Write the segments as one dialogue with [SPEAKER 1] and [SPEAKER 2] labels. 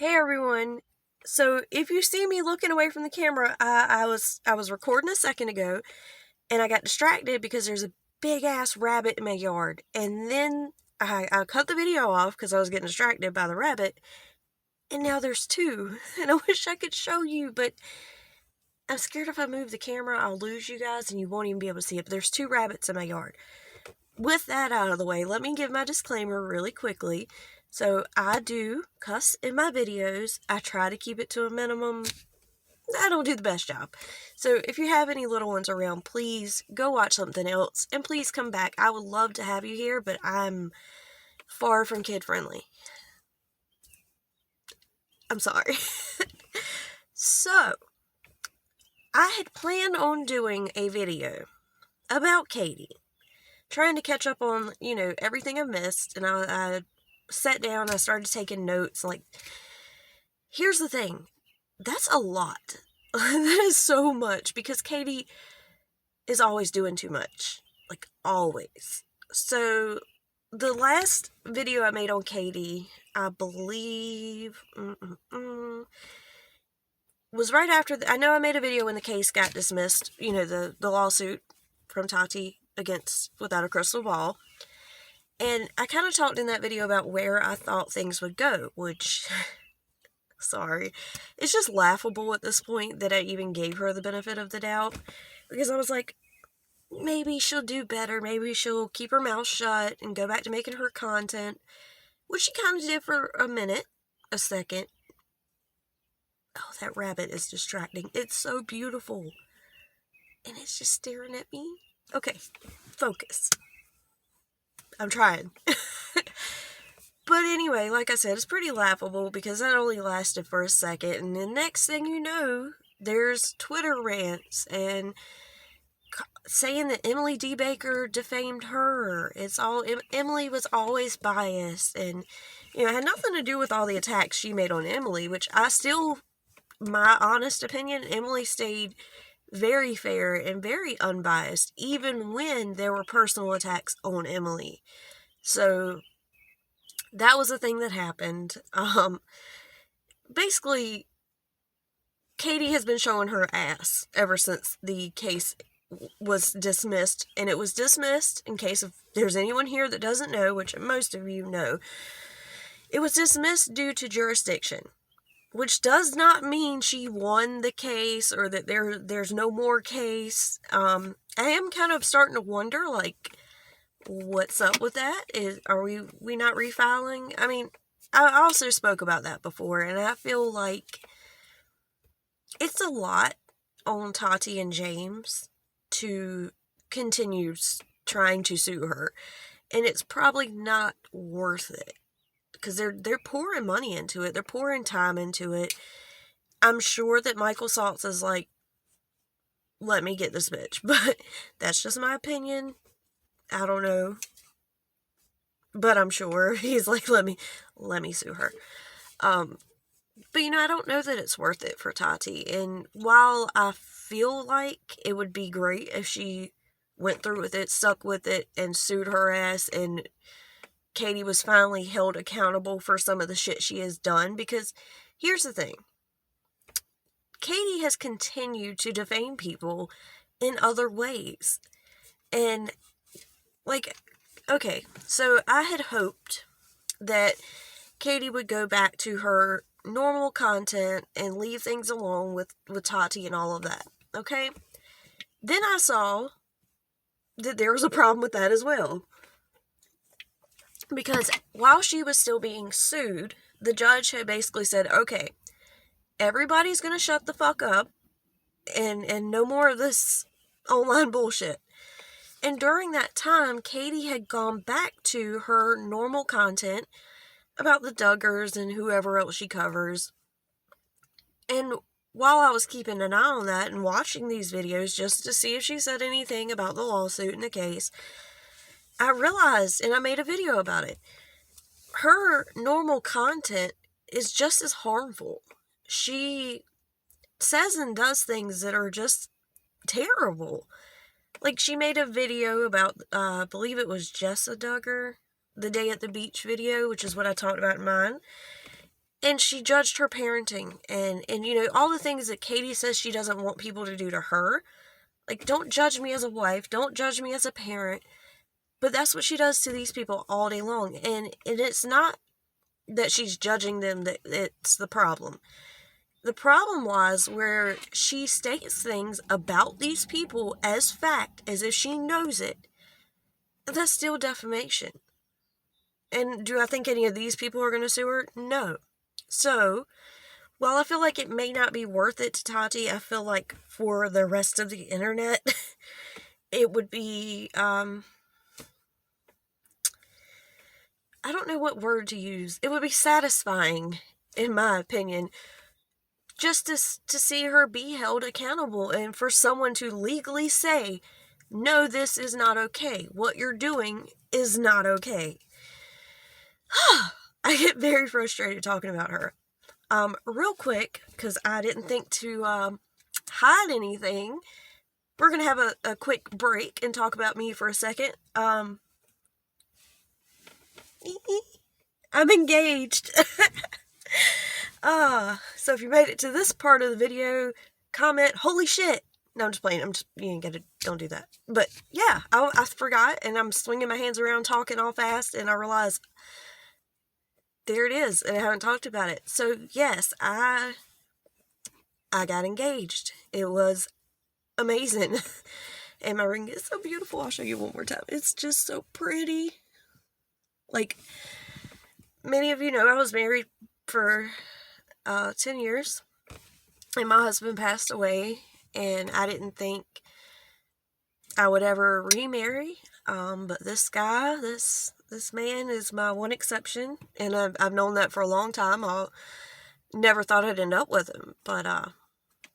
[SPEAKER 1] Hey everyone. So if you see me looking away from the camera, I was recording a second ago and I got distracted because there's a big ass rabbit in my yard. And then I cut the video off because I was getting distracted by the rabbit. And now there's two. And I wish I could show you, but I'm scared if I move the camera, I'll lose you guys and you won't even be able to see it. But there's two rabbits in my yard. With that out of the way, let me give my disclaimer really quickly. So I do cuss in my videos. I try to keep it to a minimum. I don't do the best job. So if you have any little ones around, please go watch something else and please come back. I would love to have you here, but I'm far from kid friendly. I'm sorry. So I had planned on doing a video about Katie, trying to catch up on, everything I missed, and I sat down, I started taking notes, here's the thing, that's a lot. That is so much, because Katie is always doing too much, always. So, the last video I made on Katie, I believe, was right after, I know I made a video when the case got dismissed, the lawsuit from Tati against Without a Crystal Ball. And I kind of talked in that video about where I thought things would go, which, sorry, it's just laughable at this point that I even gave her the benefit of the doubt. Because I was like, maybe she'll do better, maybe she'll keep her mouth shut and go back to making her content, which she kind of did for a second. Oh, that rabbit is distracting. It's so beautiful. And it's just staring at me. Okay, focus. I'm trying. But anyway, like I said, it's pretty laughable because that only lasted for a second. And the next thing you know, there's Twitter rants and saying that Emily D. Baker defamed her. It's all, Emily was always biased. And, it had nothing to do with all the attacks she made on Emily, which my honest opinion, Emily stayed very fair and very unbiased, even when there were personal attacks on Emily. So, that was the thing that happened. Basically, Katie has been showing her ass ever since the case was dismissed. And it was dismissed, in case if there's anyone here that doesn't know, which most of you know, it was dismissed due to jurisdiction. Which does not mean she won the case or that there's no more case. I am kind of starting to wonder, what's up with that? Are we not refiling? I mean, I also spoke about that before, and I feel like it's a lot on Tati and James to continue trying to sue her, and it's probably not worth it. Because they're pouring money into it. They're pouring time into it. I'm sure that Michael Saltz is like, let me get this bitch. But that's just my opinion. I don't know. But I'm sure he's like, let me sue her. But I don't know that it's worth it for Tati. And while I feel like it would be great if she went through with it, stuck with it, and sued her ass, and Katie was finally held accountable for some of the shit she has done, because here's the thing. Katie has continued to defame people in other ways. And, okay, so I had hoped that Katie would go back to her normal content and leave things alone with Tati and all of that, okay? Then I saw that there was a problem with that as well. Because while she was still being sued, the judge had basically said, okay, everybody's going to shut the fuck up and no more of this online bullshit. And during that time, Katie had gone back to her normal content about the Duggars and whoever else she covers. And while I was keeping an eye on that and watching these videos just to see if she said anything about the lawsuit and the case, I realized, and I made a video about it, her normal content is just as harmful. She says and does things that are just terrible. She made a video about, I believe it was Jessa Duggar, the Day at the Beach video, which is what I talked about in mine. And she judged her parenting and you know, all the things that Katie says she doesn't want people to do to her. Like, don't judge me as a wife, don't judge me as a parent. But that's what she does to these people all day long. And it's not that she's judging them that it's the problem. The problem was where she states things about these people as fact, as if she knows it. That's still defamation. And do I think any of these people are going to sue her? No. So, while I feel like it may not be worth it to Tati, I feel like for the rest of the internet, it would be, I don't know what word to use. It would be satisfying, in my opinion, just to see her be held accountable and for someone to legally say, no, this is not okay. What you're doing is not okay. I get very frustrated talking about her. Real quick, because I didn't think to hide anything, we're going to have a quick break and talk about me for a second. I'm engaged. So if you made it to this part of the video, comment, holy shit. No, I'm just playing. You ain't gotta, don't do that. But yeah, I forgot, and I'm swinging my hands around talking all fast, and I realized, there it is, and I haven't talked about it. So yes, I got engaged. It was amazing. And my ring is so beautiful. I'll show you one more time. It's just so pretty. Like, many of you know, I was married for 10 years, and my husband passed away, and I didn't think I would ever remarry. But this guy, this man is my one exception, and I've known that for a long time. I never thought I'd end up with him, but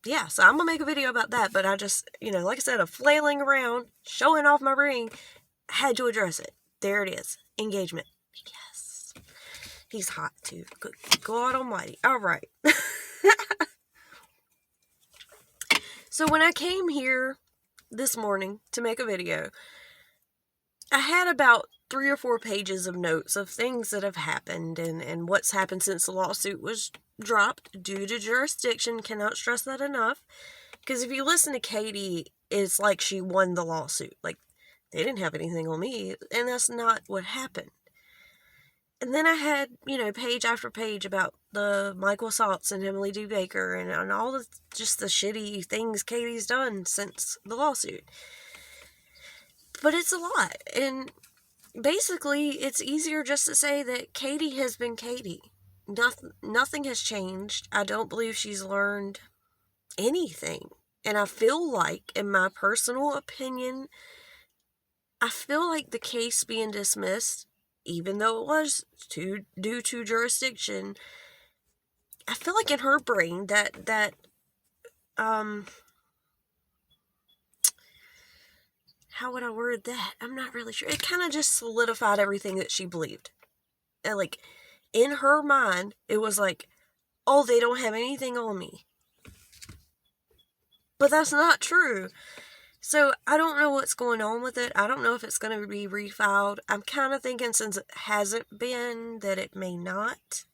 [SPEAKER 1] yeah, so I'm gonna make a video about that. But I just, you know, like I said, of flailing around, showing off my ring, had to address it. There it is, engagement. Yes, he's hot too. Good God Almighty. All right. So when I came here this morning to make a video, I had about 3 or 4 pages of notes of things that have happened and what's happened since the lawsuit was dropped due to jurisdiction. Cannot stress that enough. Because if you listen to Katie, it's like she won the lawsuit. Like, they didn't have anything on me, and that's not what happened. And then I had, you know, page after page about the Michael Saltz and Emily D. Baker and all the, just the shitty things Katie's done since the lawsuit. But it's a lot. And basically, it's easier just to say that Katie has been Katie. Nothing has changed. I don't believe she's learned anything. And I feel like, in my personal opinion, I feel like the case being dismissed, even though it was due to jurisdiction, I feel like in her brain that how would I word that? I'm not really sure. It kind of just solidified everything that she believed. And like, in her mind, it was like, oh, they don't have anything on me. But that's not true. So I don't know what's going on with it. I don't know if it's going to be refiled. I'm kind of thinking, since it hasn't been, that it may not.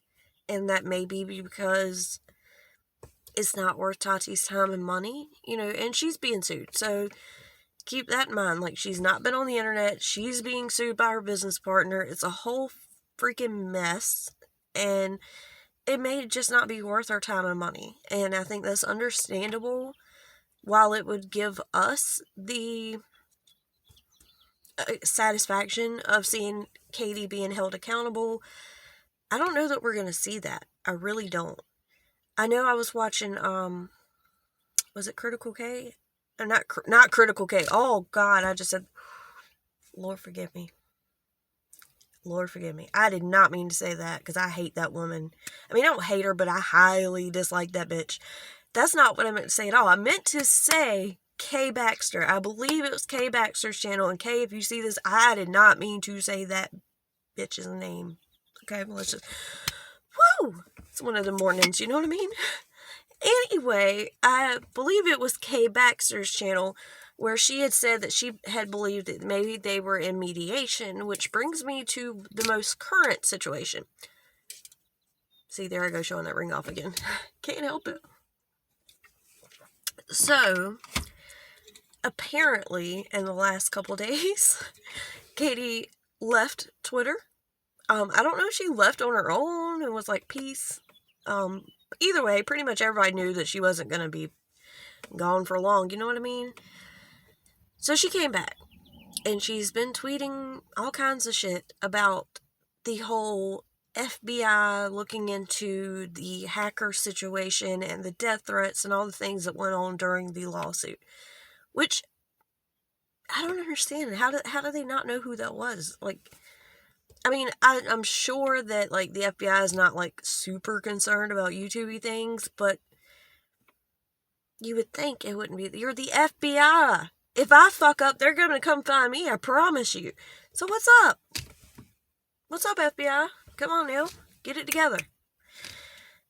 [SPEAKER 1] And that may be because it's not worth Tati's time and money. You know, and she's being sued. So keep that in mind. Like, she's not been on the internet. She's being sued by her business partner. It's a whole freaking mess. And it may just not be worth our time and money. And I think that's understandable. While it would give us the satisfaction of seeing Katie being held accountable, I don't know that we're going to see that. I really don't. I know I was watching, was it Critical K? Not Critical K. Oh, God, I just said, Lord forgive me. Lord forgive me. I did not mean to say that, because I hate that woman. I mean, I don't hate her, but I highly dislike that bitch. That's not what I meant to say at all. I meant to say Kay Baxter. I believe it was Kay Baxter's channel. And Kay, if you see this, I did not mean to say that bitch's name. Okay, well, let's just... Woo! It's one of the mornings, you know what I mean? Anyway, I believe it was Kay Baxter's channel where she had said that she had believed that maybe they were in mediation, which brings me to the most current situation. See, there I go, showing that ring off again. Can't help it. So, apparently, in the last couple days, Katie left Twitter. I don't know if she left on her own and was like, peace. Either way, pretty much everybody knew that she wasn't going to be gone for long, you know what I mean? So she came back, and she's been tweeting all kinds of shit about the whole FBI looking into the hacker situation and the death threats and all the things that went on during the lawsuit. Which, I don't understand. How do they not know who that was? Like, I mean, I'm sure that, like, the FBI is not, like, super concerned about YouTube-y things, but you would think it wouldn't be. You're the FBI. If I fuck up, they're going to come find me, I promise you. So what's up? What's up, FBI? Come on now. Get it together.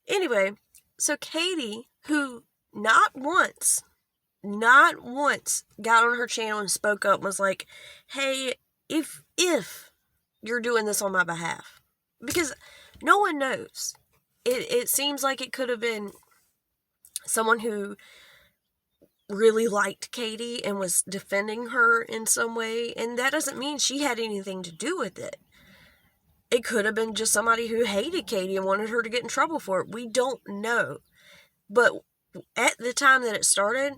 [SPEAKER 1] Anyway, so Katie, who not once got on her channel and spoke up and was like, hey, if you're doing this on my behalf. Because no one knows. It seems like it could have been someone who really liked Katie and was defending her in some way, and that doesn't mean she had anything to do with it. It could have been just somebody who hated Katie and wanted her to get in trouble for it. We don't know. But at the time that it started,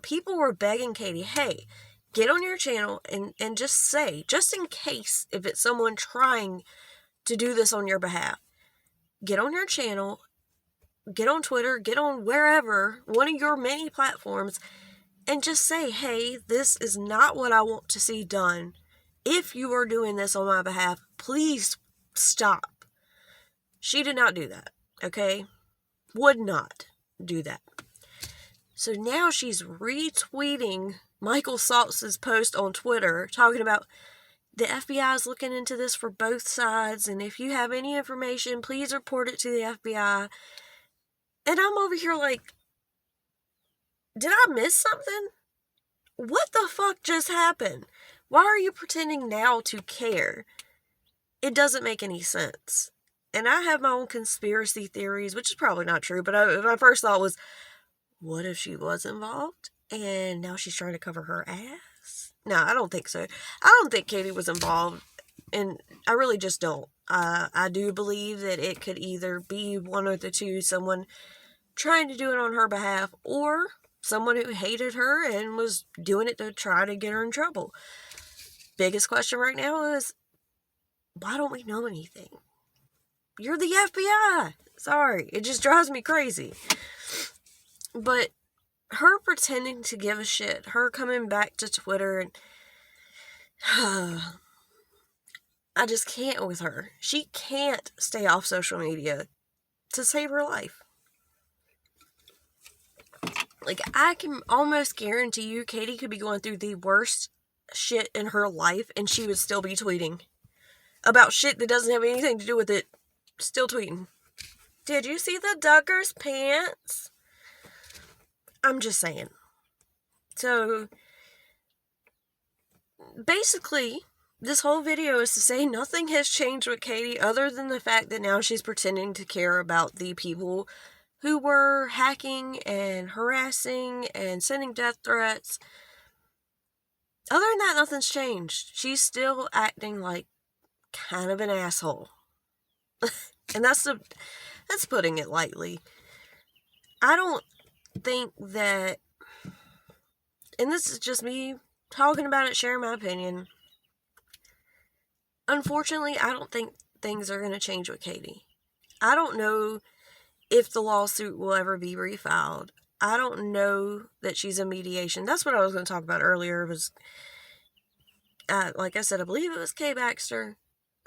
[SPEAKER 1] people were begging Katie, hey, get on your channel and just say, just in case if it's someone trying to do this on your behalf, get on your channel, get on Twitter, get on wherever, one of your many platforms, and just say, hey, this is not what I want to see done. If you are doing this on my behalf, please stop. She did not do that, okay? Would not do that. So now she's retweeting Michael Saltz's post on Twitter talking about the FBI is looking into this for both sides, and if you have any information, please report it to the FBI. And I'm over here like, did I miss something? What the fuck just happened? Why are you pretending now to care? It doesn't make any sense. And I have my own conspiracy theories, which is probably not true, but my first thought was, what if she was involved and now she's trying to cover her ass? No, I don't think so. I don't think Katie was involved, and I really just don't. I do believe that it could either be one of the two, someone trying to do it on her behalf, or someone who hated her and was doing it to try to get her in trouble. Biggest question right now is, why don't we know anything? You're the FBI. Sorry, it just drives me crazy. But her pretending to give a shit, her coming back to Twitter, and I just can't with her. She can't stay off social media to save her life. Like, I can almost guarantee you Katie could be going through the worst shit in her life and she would still be tweeting about shit that doesn't have anything to do with it. Still tweeting. Did you see the Duggars pants? I'm just saying. So, basically, this whole video is to say nothing has changed with Katie other than the fact that now she's pretending to care about the people who were hacking and harassing and sending death threats. Other than that, nothing's changed. She's still acting like kind of an asshole. And that's putting it lightly. I don't think that, and this is just me talking about it, sharing my opinion. Unfortunately, I don't think things are going to change with Katie. I don't know if the lawsuit will ever be refiled. I don't know that she's in mediation. That's what I was going to talk about earlier. Was like I said, I believe it was Kay Baxter.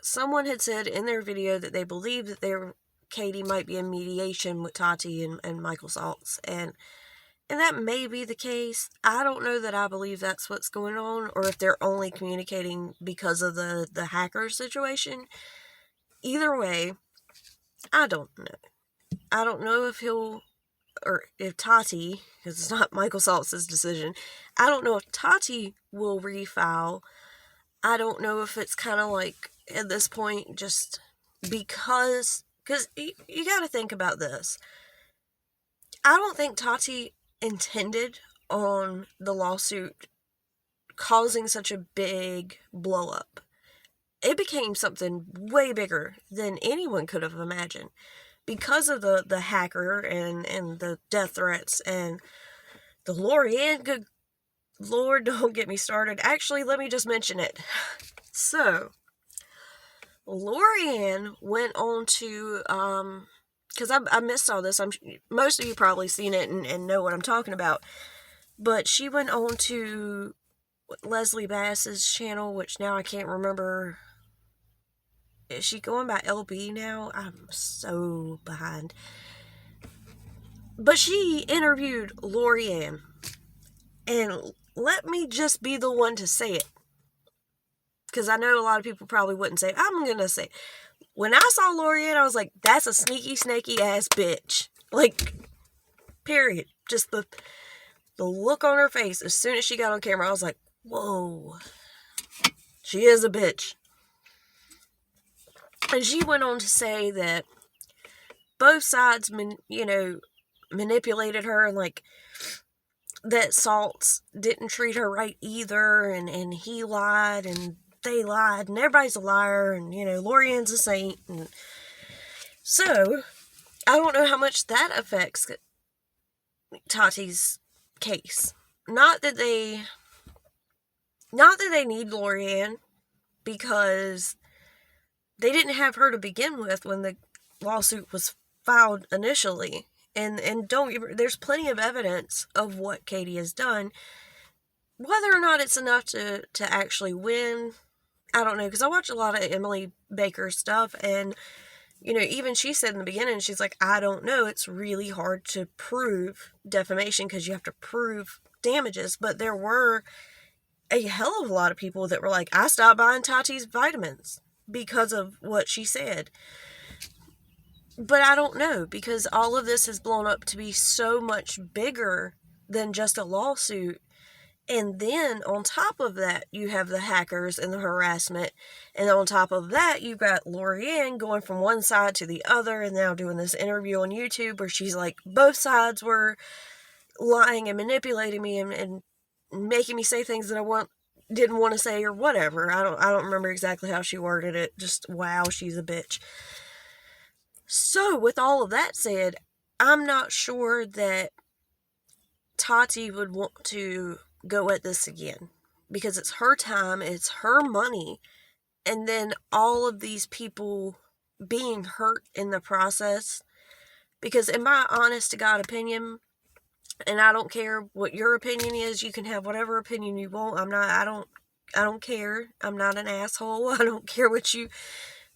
[SPEAKER 1] Someone had said in their video that they believe that Katie might be in mediation with Tati and Michael Saltz, and that may be the case. I don't know that I believe that's what's going on, or if they're only communicating because of the hacker situation. Either way, I don't know. I don't know if if Tati, because it's not Michael Saltz's decision, I don't know if Tati will refile. I don't know if it's kind of like, at this point, just because Because you got to think about this. I don't think Tati intended on the lawsuit causing such a big blow up. It became something way bigger than anyone could have imagined because of the hacker and the death threats and the Lorianne. Good Lord, don't get me started. Actually, let me just mention it. So, Lorianne went on to, because I missed all this. Most of you probably seen it and know what I'm talking about. But she went on to Leslie Bass's channel, which now I can't remember. Is she going by LB now? I'm so behind. But she interviewed Lorianne. And let me just be the one to say it. Because I know a lot of people probably wouldn't say it. I'm going to say it. When I saw Lorianne, I was like, that's a sneaky, snaky ass bitch. Like, period. Just the look on her face as soon as she got on camera, I was like, whoa. She is a bitch. And she went on to say that both sides, manipulated her, and like that Saltz didn't treat her right either, and he lied, and they lied, and everybody's a liar, and Lorianne's a saint, and so I don't know how much that affects Tati's case. Not that they need Lorianne, because they didn't have her to begin with when the lawsuit was filed initially. And there's plenty of evidence of what Katie has done. Whether or not it's enough to actually win, I don't know. Because I watch a lot of Emily Baker stuff. And, even she said in the beginning, she's like, I don't know. It's really hard to prove defamation because you have to prove damages. But there were a hell of a lot of people that were like, I stopped buying Tati's vitamins because of what she said. But I don't know, because all of this has blown up to be so much bigger than just a lawsuit. And then on top of that, you have the hackers and the harassment. And on top of that, you've got Lorianne going from one side to the other and now doing this interview on YouTube where she's like, both sides were lying and manipulating me and making me say things that I didn't want to say or whatever. I don't remember exactly how she worded it. Just, wow, she's a bitch. So, with all of that said, I'm not sure that Tati would want to go at this again. Because it's her time, it's her money, and then all of these people being hurt in the process. Because in my honest to God opinion, and I don't care what your opinion is, you can have whatever opinion you want. I don't care. I'm not an asshole. I don't care what you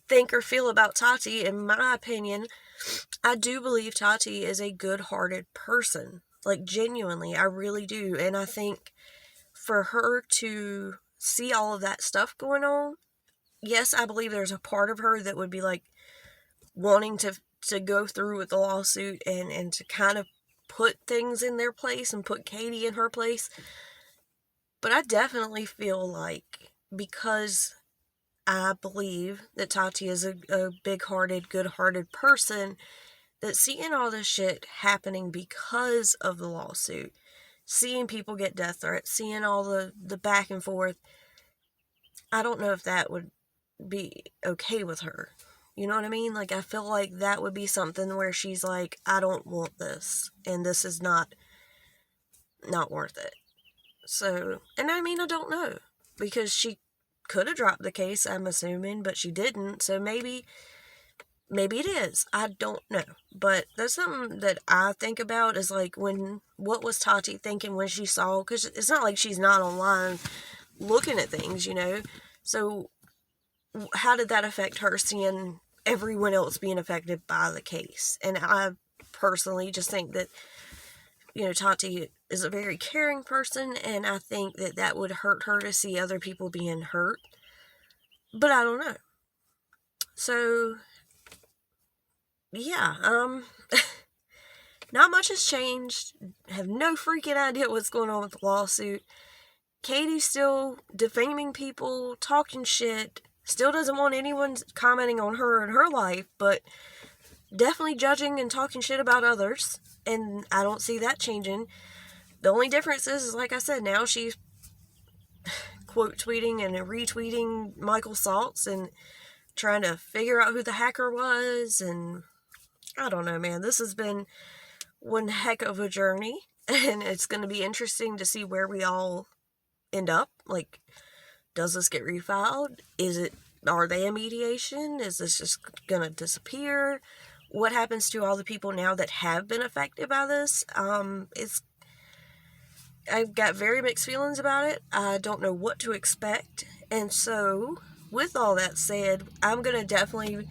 [SPEAKER 1] think or feel about Tati. In my opinion, I do believe Tati is a good-hearted person. Like, genuinely, I really do. And I think for her to see all of that stuff going on, yes, I believe there's a part of her that would be like wanting to go through with the lawsuit and to kind of put things in their place and put Katie in her place. But I definitely feel like, because I believe that Tati is a big-hearted, good-hearted person, that seeing all this shit happening because of the lawsuit, seeing people get death threats, seeing all the back and forth, I don't know if that would be okay with her. You know what I mean? Like, I feel like that would be something where she's like, I don't want this, and this is not worth it. So, and I mean, I don't know, because she could have dropped the case, I'm assuming, but she didn't, so maybe it is. I don't know. But that's something that I think about, is like, what was Tati thinking when she saw, because it's not like she's not online looking at things, so how did that affect her seeing everyone else being affected by the case? And I personally just think that, Tati is a very caring person, and I think that would hurt her to see other people being hurt. But I don't know. So, yeah, not much has changed. Have no freaking idea what's going on with the lawsuit. Katie's still defaming people, talking shit, still doesn't want anyone commenting on her and her life, but definitely judging and talking shit about others, and I don't see that changing. The only difference is like I said, now she's quote tweeting and retweeting Michael Saltz and trying to figure out who the hacker was. And I don't know, man. This has been one heck of a journey, and it's going to be interesting to see where we all end up. Like, does this get refiled? Are they a mediation? Is this just going to disappear? What happens to all the people now that have been affected by this? I've got very mixed feelings about it. I don't know what to expect. And so, with all that said, I'm going to definitely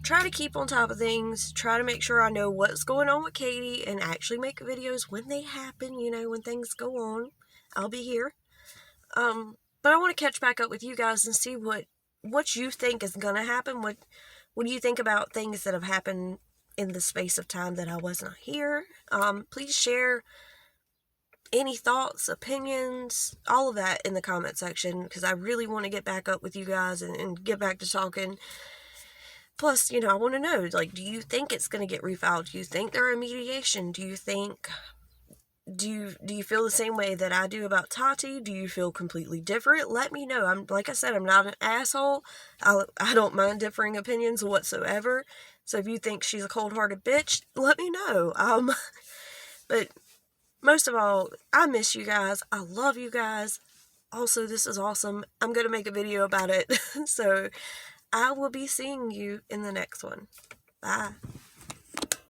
[SPEAKER 1] try to keep on top of things, try to make sure I know what's going on with Katie, and actually make videos when they happen, when things go on. I'll be here. But I want to catch back up with you guys and see what you think is going to happen. What do you think about things that have happened in the space of time that I was not here? Please share any thoughts, opinions, all of that in the comment section, because I really want to get back up with you guys and get back to talking. Plus, I want to know, like, do you think it's going to get refiled? Do you think they're a mediation? Do you feel the same way that I do about Tati? Do you feel completely different? Let me know. Like I said, I'm not an asshole. I don't mind differing opinions whatsoever. So if you think she's a cold-hearted bitch, let me know. But most of all, I miss you guys. I love you guys. Also, this is awesome. I'm going to make a video about it. So I will be seeing you in the next one. Bye.